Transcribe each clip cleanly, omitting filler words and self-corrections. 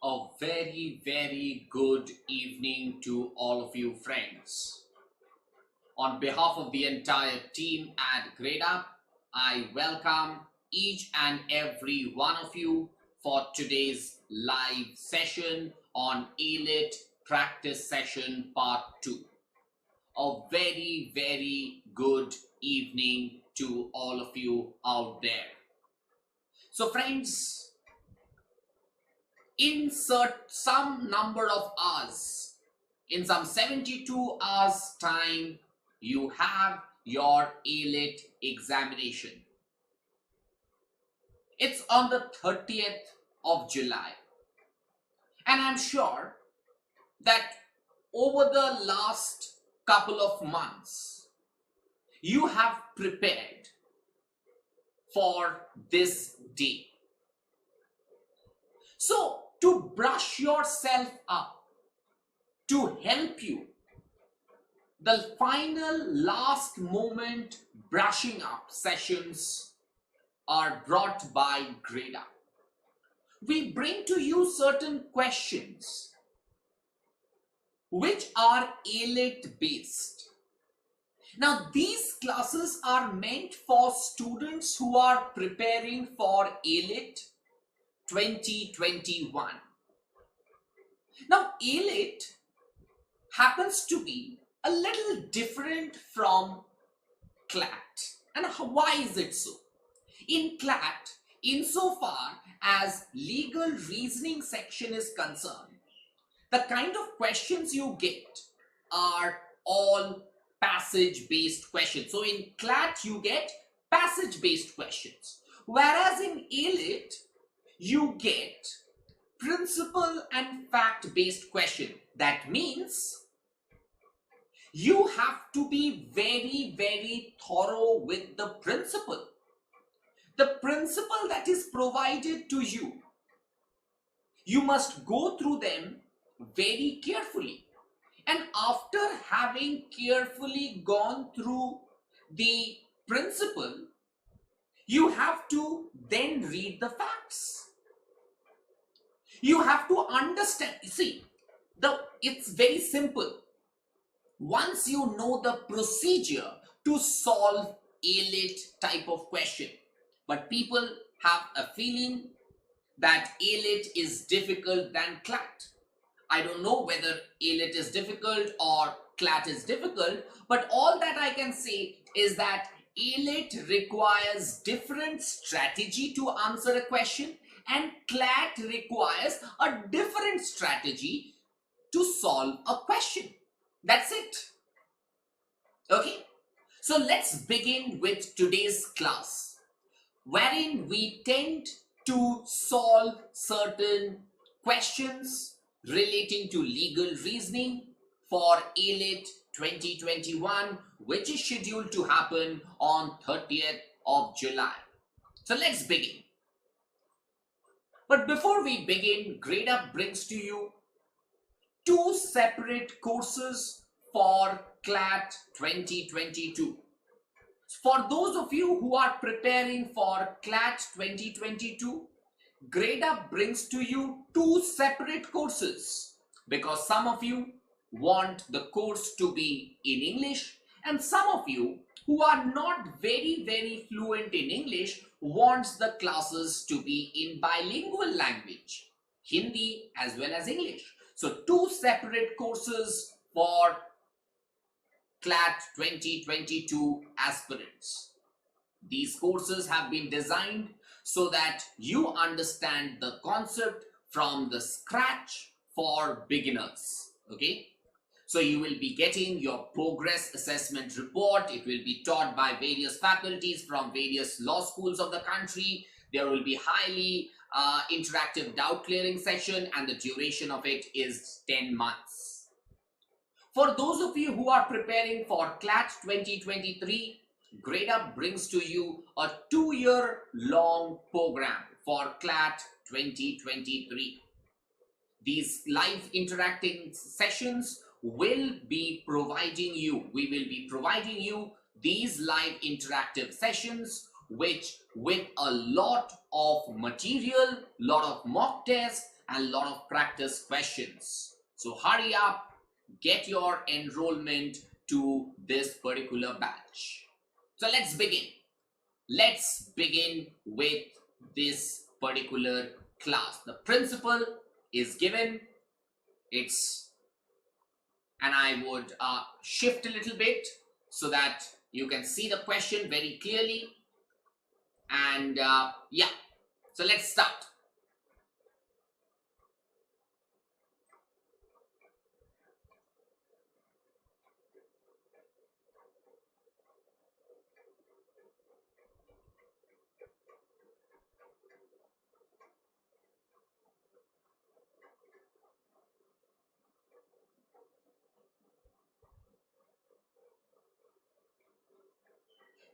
A very good evening to all of you friends. On behalf of the entire team at Gradeup, I welcome each and every one of you for today's live session on AILET Practice Session Part 2. A very good evening to all of you out there. So friends, insert some number of hours, in some 72 hours time, you have your AILET examination. It's on the 30th of July. And I'm sure that over the last couple of months, you have prepared for this day. So, to brush yourself up, to help you, the final last moment brushing up sessions are brought by Gradeup. We bring to you certain questions which are AILET based. Now these classes are meant for students who are preparing for AILET 2021. Now AILET happens to be a little different from CLAT. And why is it so? In CLAT, insofar as legal reasoning section is concerned, the kind of questions you get are all passage-based questions. So in CLAT, you get passage-based questions. Whereas in AILET, you get principle and fact-based question. That means you have to be very thorough with the principle. The principle that is provided to you, you must go through them very carefully. And after having carefully gone through the principle, you have to then read the facts. You have to understand. See, it's very simple. Once you know the procedure to solve AILET type of question, but people have a feeling that AILET is difficult than CLAT. I don't know whether AILET is difficult or CLAT is difficult, but all that I can say is that AILET requires different strategy to answer a question, and CLAT requires a different strategy to solve a question. That's it. Okay, so let's begin with today's class, wherein we tend to solve certain questions relating to legal reasoning for AILET 2021, which is scheduled to happen on 30th of July. So let's begin. But before we begin, Gradeup brings to you two separate courses for CLAT 2022. For those of you who are preparing for CLAT 2022, Gradeup brings to you two separate courses because some of you want the course to be in English and some of you who are not very fluent in English wants the classes to be in bilingual language, Hindi as well as English. So two separate courses for CLAT 2022 aspirants. These courses have been designed so that you understand the concept from the scratch for beginners. Okay, so you will be getting your progress assessment report. It will be taught by various faculties from various law schools of the country. There will be highly interactive doubt clearing session, and the duration of it is 10 months. For those of you who are preparing for CLAT 2023, Gradeup brings to you a 2-year long program for CLAT 2023. These live interacting sessions will be providing you, we will be providing you these live interactive sessions which with a lot of material, lot of mock tests and a lot of practice questions. So hurry up, get your enrollment to this particular batch. So let's begin. Let's begin with this particular class. The principle is given. And I would shift a little bit so that you can see the question very clearly. And yeah, so let's start.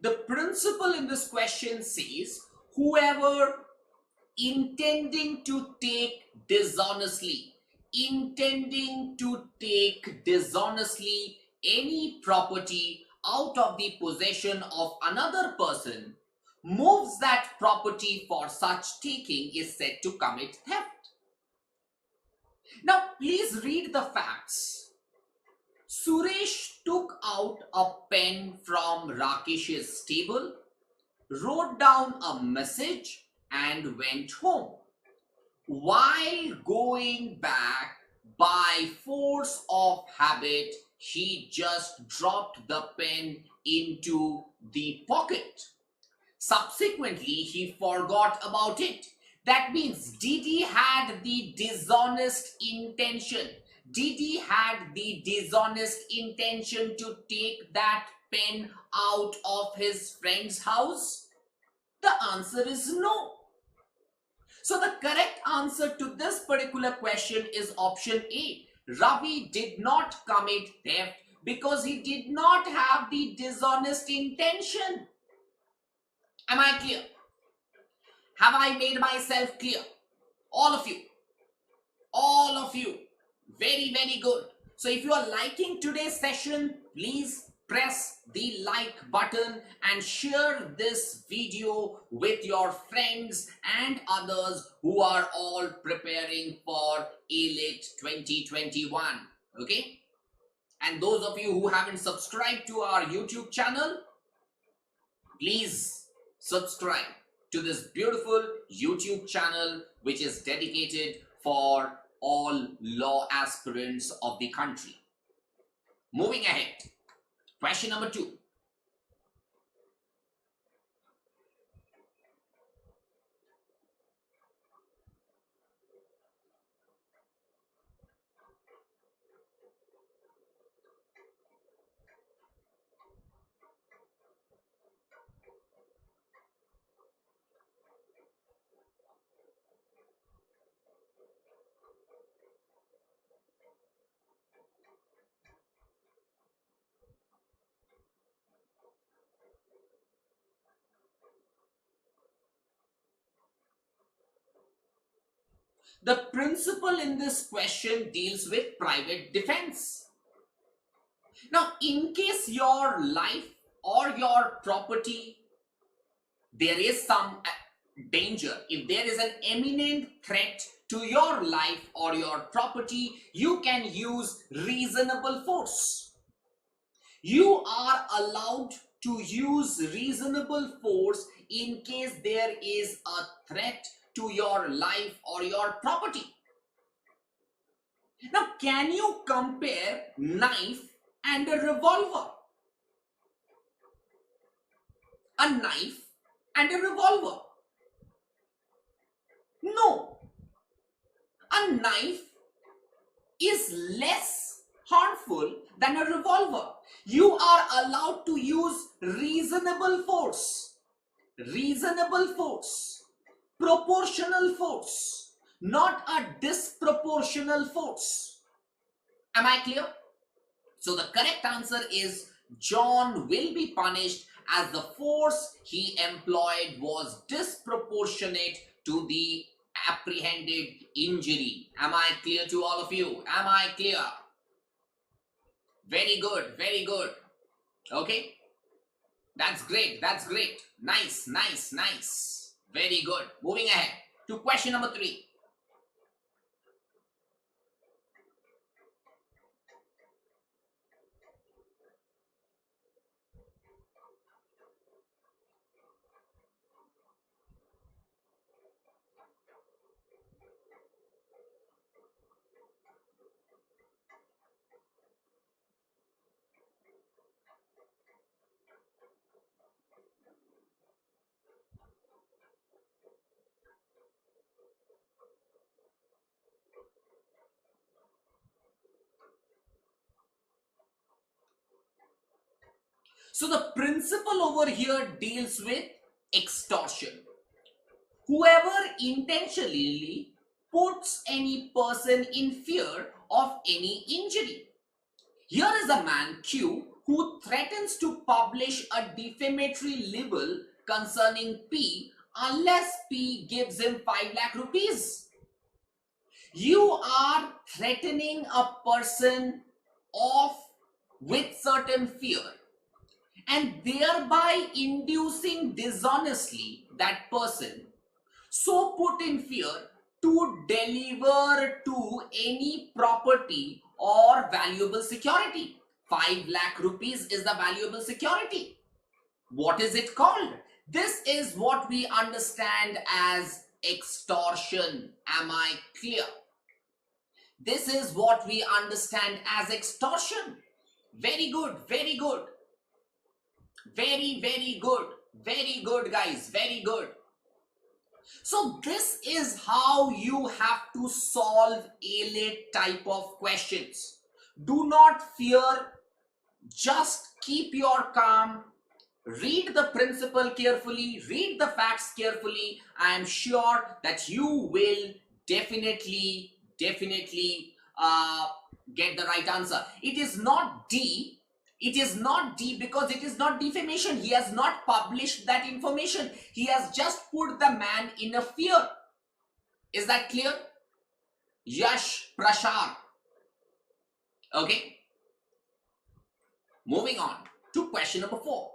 The principle in this question says, whoever intending to take dishonestly any property out of the possession of another person moves that property for such taking is said to commit theft. Now, please read the facts. Suresh took out a pen from Rakesh's table, wrote down a message, and went home. While going back, by force of habit, he just dropped the pen into the pocket. Subsequently, he forgot about it. That means Didi had the dishonest intention. Didi had the dishonest intention to take that pen out of his friend's house? The answer is no. So the correct answer to this particular question is option A. Ravi did not commit theft because he did not have the dishonest intention. Am I clear? Have I made myself clear? All of you. All of you. Very, very good. So if you are liking today's session, please press the like button and share this video with your friends and others who are all preparing for AILET 2021. Okay? And those of you who haven't subscribed to our YouTube channel, please subscribe to this beautiful YouTube channel which is dedicated for all law aspirants of the country. Moving ahead. Question number 2. The principle in this question deals with private defense. Now, in case your life or your property, there is some danger, if there is an imminent threat to your life or your property, you can use reasonable force. You are allowed to use reasonable force in case there is a threat to your life or your property. Now, can you compare knife and a revolver? A knife and a revolver? No. A knife is less harmful than a revolver. You are allowed to use reasonable force. Reasonable force. Proportional force, not a disproportional force. Am I clear? So the correct answer is John will be punished as the force he employed was disproportionate to the apprehended injury. Am I clear to all of you? Am I clear? Very good, very good. Okay? That's great, that's great. Nice, nice, nice. Very good. Moving ahead to question number 3. So the principle over here deals with extortion. Whoever intentionally puts any person in fear of any injury. Here is a man Q who threatens to publish a defamatory libel concerning P unless P gives him 5 lakh rupees. You are threatening a person of with certain fear and thereby inducing dishonestly that person so put in fear to deliver to any property or valuable security. 5 lakh rupees is the valuable security. What is it called? This is what we understand as extortion. Am I clear? This is what we understand as extortion. Very good, very good. Very, very good. Very good, guys. Very good. So this is how you have to solve AILET type of questions. Do not fear. Just keep your calm. Read the principle carefully. Read the facts carefully. I am sure that you will definitely get the right answer. It is not D. It is not D because it is not defamation. He has not published that information. He has just put the man in a fear. Is that clear? Yash Prashar. Okay. Moving on to question number 4.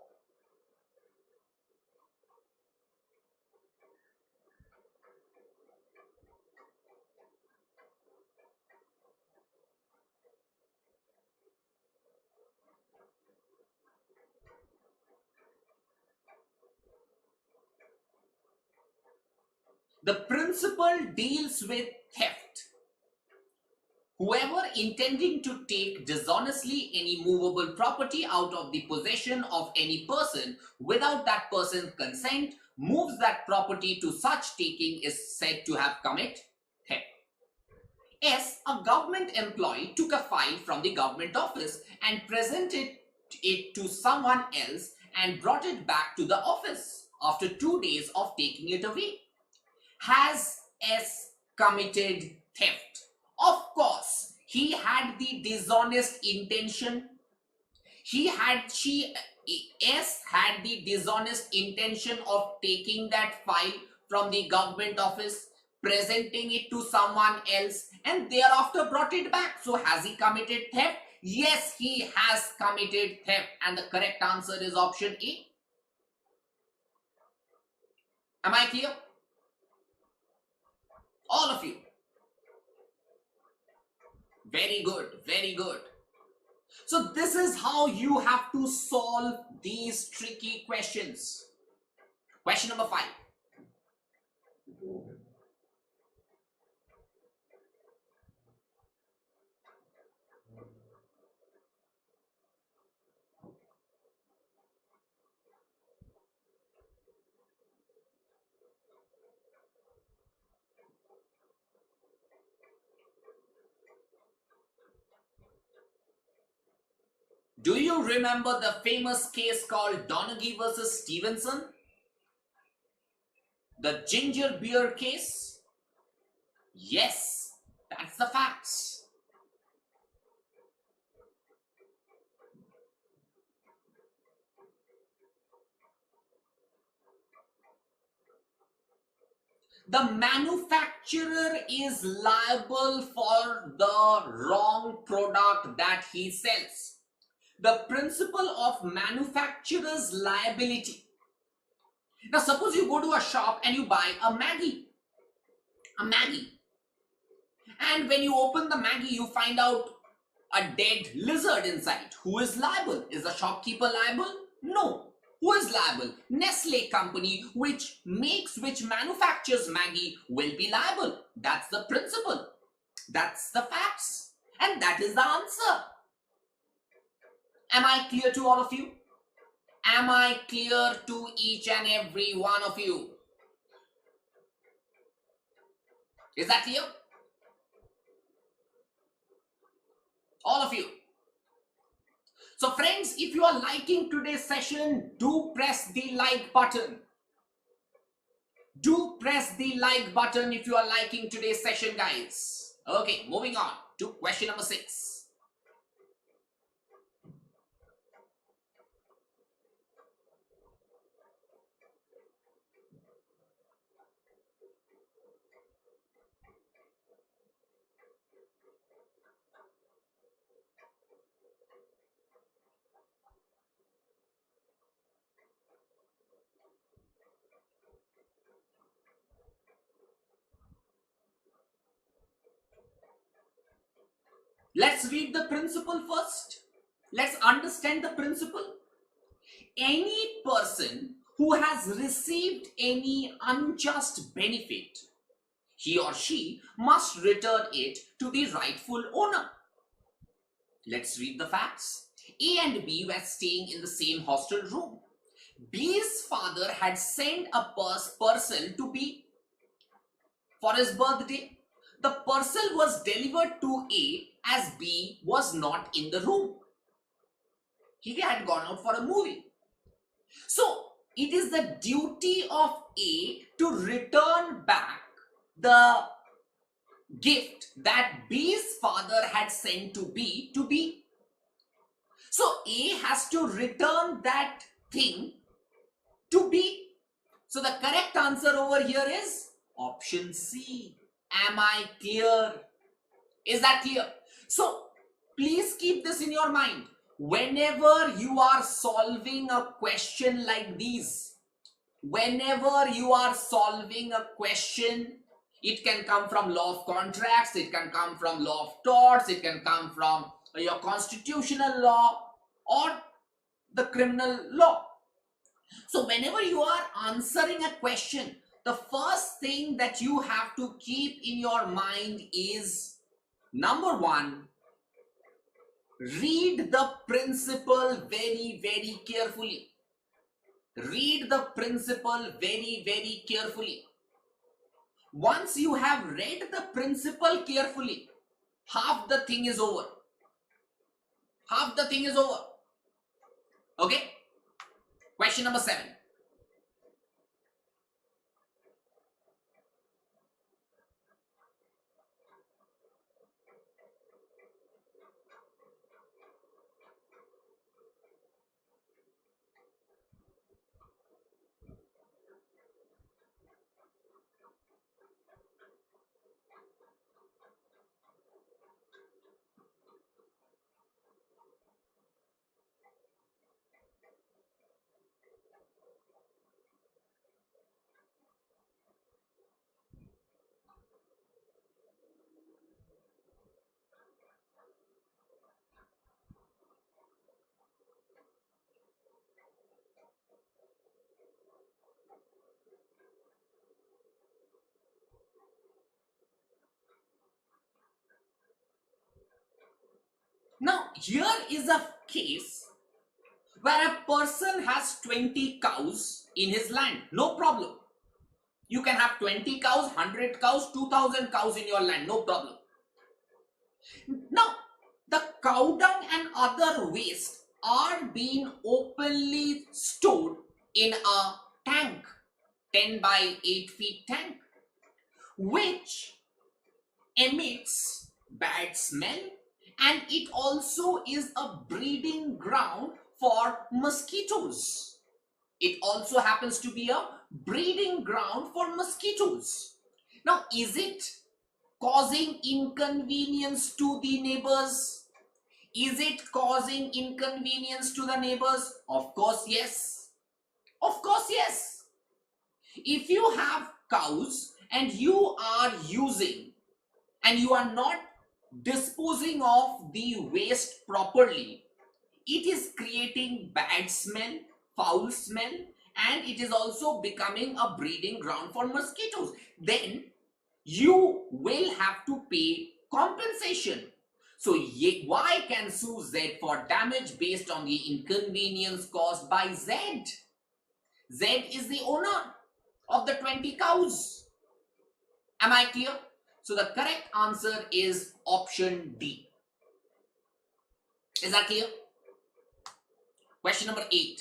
The principle deals with theft. Whoever intending to take dishonestly any movable property out of the possession of any person without that person's consent moves that property to such taking is said to have committed theft. S. A government employee took a file from the government office and presented it to someone else and brought it back to the office after 2 days of taking it away. Has S committed theft? Of course, he had the dishonest intention. S had the dishonest intention of taking that file from the government office, presenting it to someone else, and thereafter brought it back. So has he committed theft? Yes, he has committed theft, and the correct answer is option A. Am I clear? All of you. Very good, very good. So this is how you have to solve these tricky questions. Question number 5. Do you remember the famous case called Donaghy versus Stevenson? The ginger beer case? Yes, that's the facts. The manufacturer is liable for the wrong product that he sells. The principle of manufacturer's liability. Now suppose you go to a shop and you buy a Maggie. And when you open the Maggie, you find out a dead lizard inside. Who is liable? Is the shopkeeper liable? No. Who is liable? Nestle company, which manufactures Maggie, will be liable. That's the principle. That's the facts. And that is the answer. Am I clear to all of you? Am I clear to each and every one of you? Is that clear? All of you. So friends, if you are liking today's session, do press the like button. Do press the like button if you are liking today's session, guys. Okay, moving on to question number 6. Let's read the principle first. Let's understand the principle. Any person who has received any unjust benefit, he or she must return it to the rightful owner. Let's read the facts. A and B were staying in the same hostel room. B's father had sent a parcel to B for his birthday. The parcel was delivered to A as B was not in the room. He had gone out for a movie. So, it is the duty of A to return back the gift that B's father had sent to B to B. So, A has to return that thing to B. So, the correct answer over here is option C. Am I clear? Is that clear? So, please keep this in your mind. Whenever you are solving a question like these, whenever you are solving a question, it can come from law of contracts, it can come from law of torts, it can come from your constitutional law or the criminal law. So whenever you are answering a question, the first thing that you have to keep in your mind is, number one, read the principle very, very carefully. Read the principle very, very carefully. Once you have read the principle carefully, half the thing is over. Half the thing is over. Okay? Question number 7. Now, here is a case where a person has 20 cows in his land. No problem. You can have 20 cows, 100 cows, 2000 cows in your land. No problem. Now, the cow dung and other waste are being openly stored in a tank, 10 by 8 feet tank, which emits bad smell, and it also is a breeding ground for mosquitoes. It also happens to be a breeding ground for mosquitoes. Now, is it causing inconvenience to the neighbors? Is it causing inconvenience to the neighbors? Of course, yes. Of course, yes. If you have cows and you are using and you are not disposing of the waste properly, it is creating bad smell, foul smell, and it is also becoming a breeding ground for mosquitoes. Then you will have to pay compensation. So Y can sue Z for damage based on the inconvenience caused by Z. Z is the owner of the 20 cows. Am I clear? So the correct answer is option D. Is that clear? Question number 8.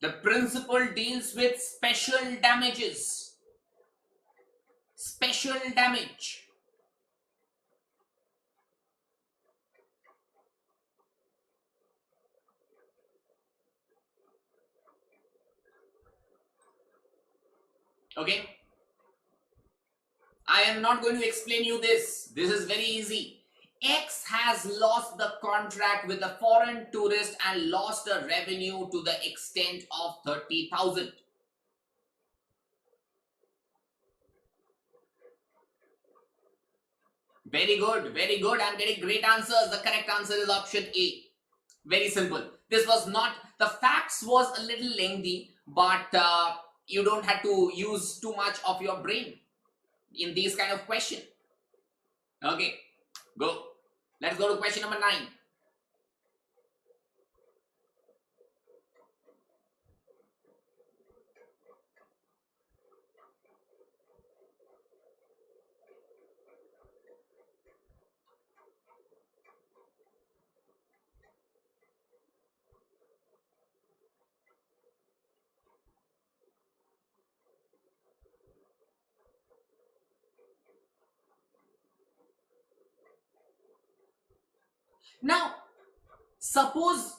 The principle deals with special damages. Special damage. Okay. I am not going to explain you this. This is very easy. X has lost the contract with a foreign tourist and lost a revenue to the extent of 30,000. Very good, very good. I'm getting great answers. The correct answer is option A. Very simple. This was not, the facts was a little lengthy, but you don't have to use too much of your brain in these kind of question. Okay, go. Let's go to question number 9. Now, suppose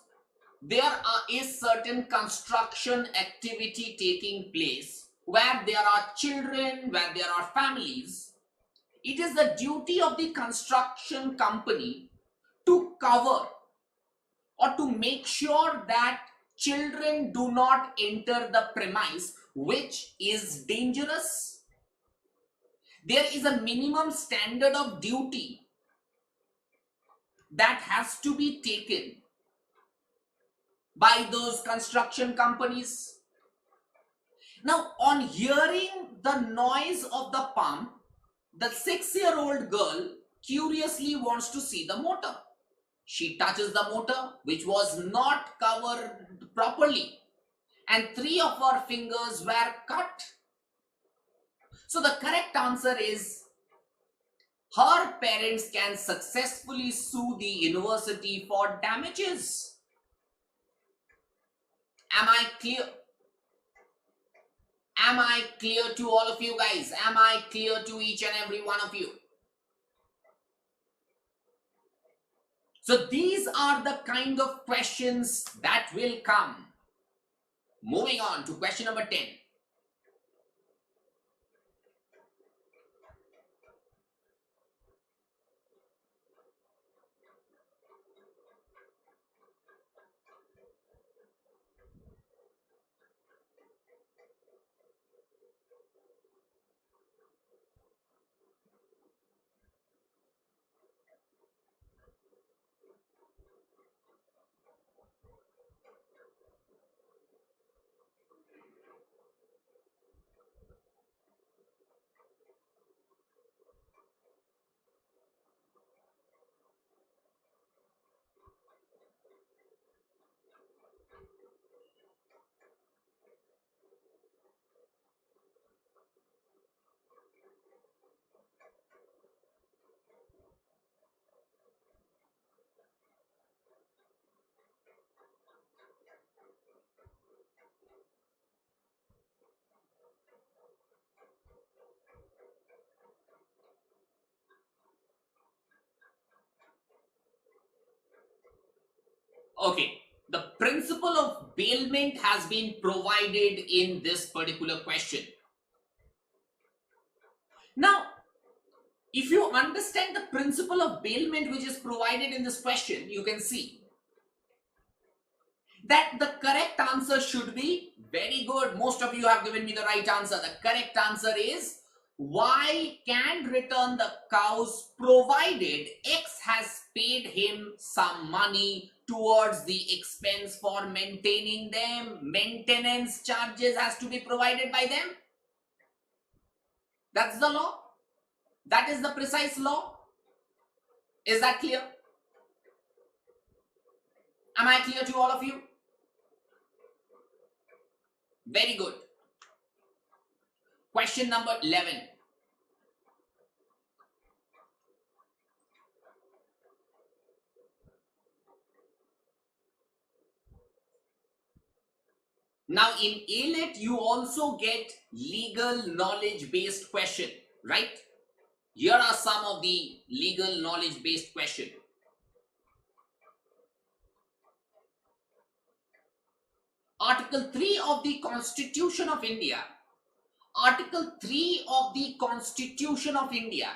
there is certain construction activity taking place where there are children, where there are families. It is the duty of the construction company to cover or to make sure that children do not enter the premise, which is dangerous. There is a minimum standard of duty that has to be taken by those construction companies. Now, on hearing the noise of the pump, the 6-year-old girl curiously wants to see the motor. She touches the motor, which was not covered properly, and 3 of her fingers were cut. So the correct answer is her parents can successfully sue the university for damages. Am I clear? Am I clear to all of you guys? Am I clear to each and every one of you? So these are the kind of questions that will come. Moving on to question number 10. Okay, the principle of bailment has been provided in this particular question. Now, if you understand the principle of bailment which is provided in this question, you can see that the correct answer should be very good. Most of you have given me the right answer. The correct answer is Y can return the cows provided X has paid him some money towards the expense for maintaining them. Maintenance charges has to be provided by them. That's the law. That is the precise law. Is that clear? Am I clear to all of you? Very good. Question number 11. Now in AILET, you also get legal knowledge based question, right? Here are some of the legal knowledge based question. Article 3 of the Constitution of India. Article 3 of the Constitution of India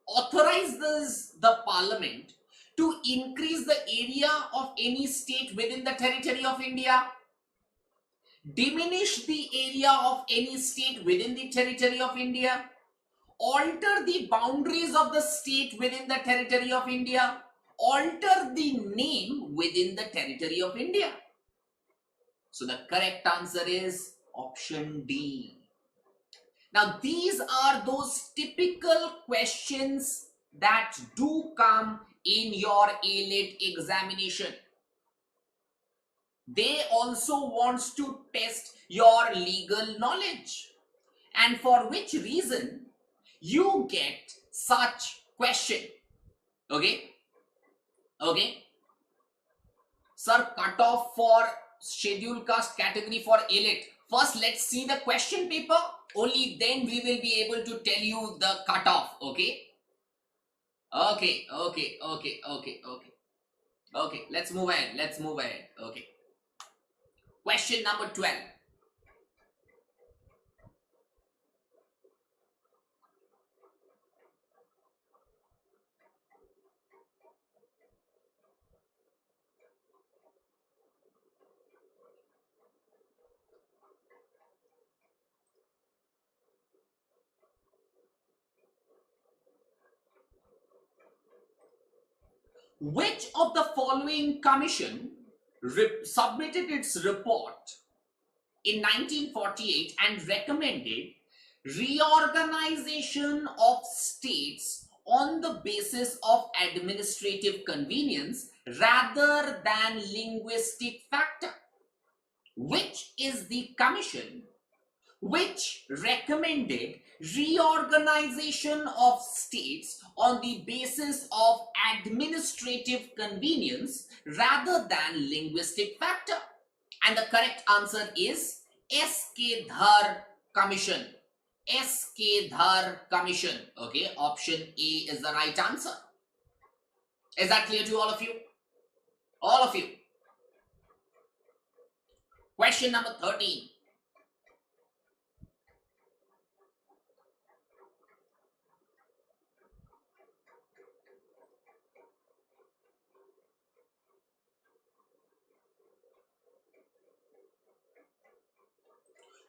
authorizes the Parliament to increase the area of any state within the territory of India, diminish the area of any state within the territory of India, alter the boundaries of the state within the territory of India, alter the name within the territory of India. So the correct answer is option D. Now these are those typical questions that do come in your AILET examination. They also wants to test your legal knowledge, and for which reason you get such question. Okay, sir, cut off for scheduled caste category for AILET. First let's see the question paper, only then we will be able to tell you the cutoff. Okay, let's move ahead. Okay, question number 12. Which of the following commission submitted its report in 1948 and recommended reorganization of states on the basis of administrative convenience rather than linguistic factor? Which is the commission which recommended reorganization of states on the basis of administrative convenience rather than linguistic factor? And the correct answer is S.K. Dhar Commission. S.K. Dhar Commission. Okay, option A is the right answer. Is that clear to all of you? All of you. Question number 13.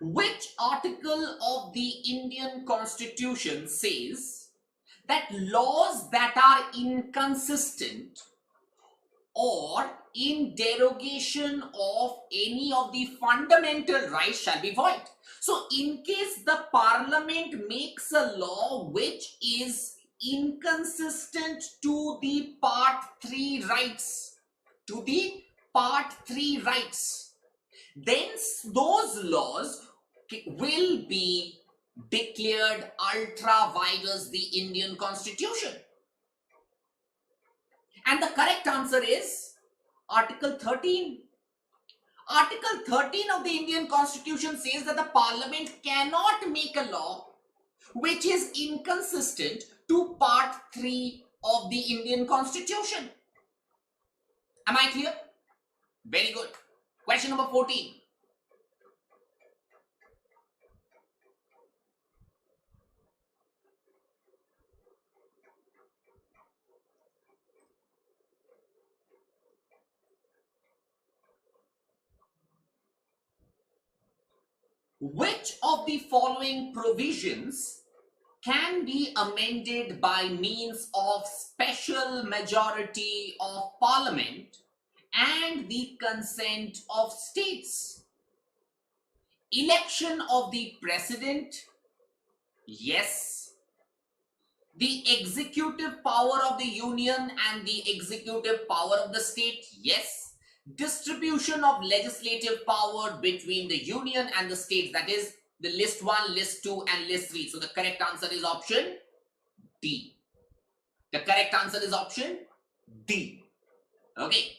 Which article of the Indian Constitution says that laws that are inconsistent or in derogation of any of the fundamental rights shall be void? So in case the Parliament makes a law which is inconsistent to the Part 3 rights, then those laws will be declared ultra vires the Indian Constitution. And the correct answer is Article 13. Article 13 of the Indian Constitution says that the Parliament cannot make a law which is inconsistent to Part 3 of the Indian Constitution. Am I clear? Very good. Question number 14. Which of the following provisions can be amended by means of special majority of Parliament and the consent of states? Election of the president, yes. The executive power of the union and the executive power of the state, yes. Distribution of legislative power between the union and the states, that is the list 1, list 2 and list 3. So the correct answer is option D. The correct answer is option D. Okay.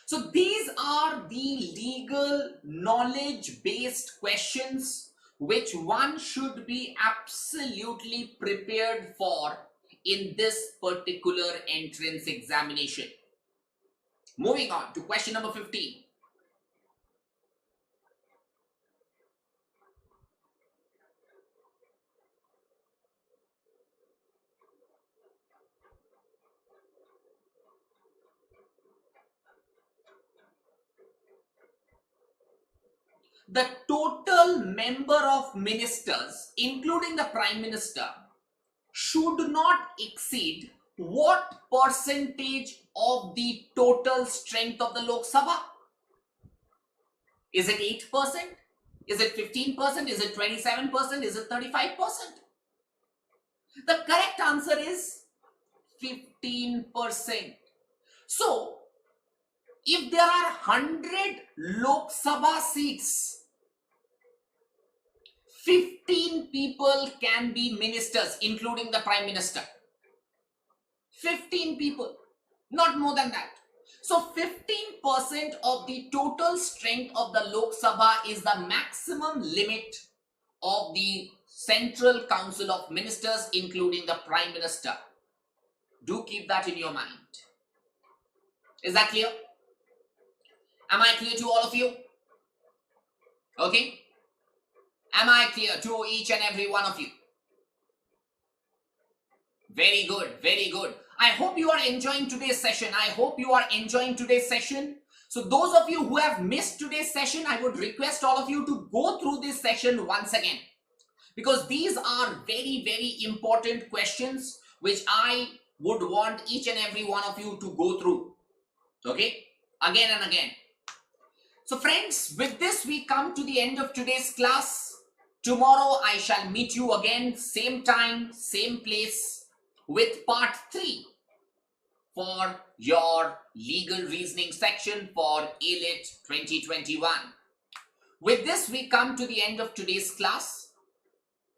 So these are the legal knowledge based questions which one should be absolutely prepared for in this particular entrance examination. Moving on to question number 15. The total number of ministers, including the Prime Minister, should not exceed what percentage of the total strength of the Lok Sabha? Is it 8%? Is it 15%? Is it 27%? Is it 35%? The correct answer is 15%. So, if there are 100 Lok Sabha seats, 15 people can be ministers, including the Prime Minister. 15 people, not more than that. So 15% of the total strength of the Lok Sabha is the maximum limit of the Central Council of Ministers, including the Prime Minister. Do keep that in your mind. Is that clear? Am I clear to all of you? Okay. Am I clear to each and every one of you? Very good, very good. I hope you are enjoying today's session. I hope you are enjoying today's session. So those of you who have missed today's session, I would request all of you to go through this session once again, because these are very, very important questions which I would want each and every one of you to go through. Okay? Again and again. So friends, with this we come to the end of today's class. Tomorrow I shall meet you again, same time, same place, with part 3 for your legal reasoning section for AILET 2021. With this we come to the end of today's class.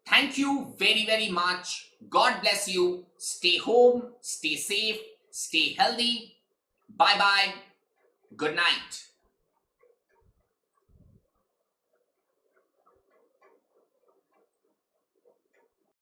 Thank you very, very much. God bless you. Stay home, stay safe, stay healthy. Bye-bye. Good night.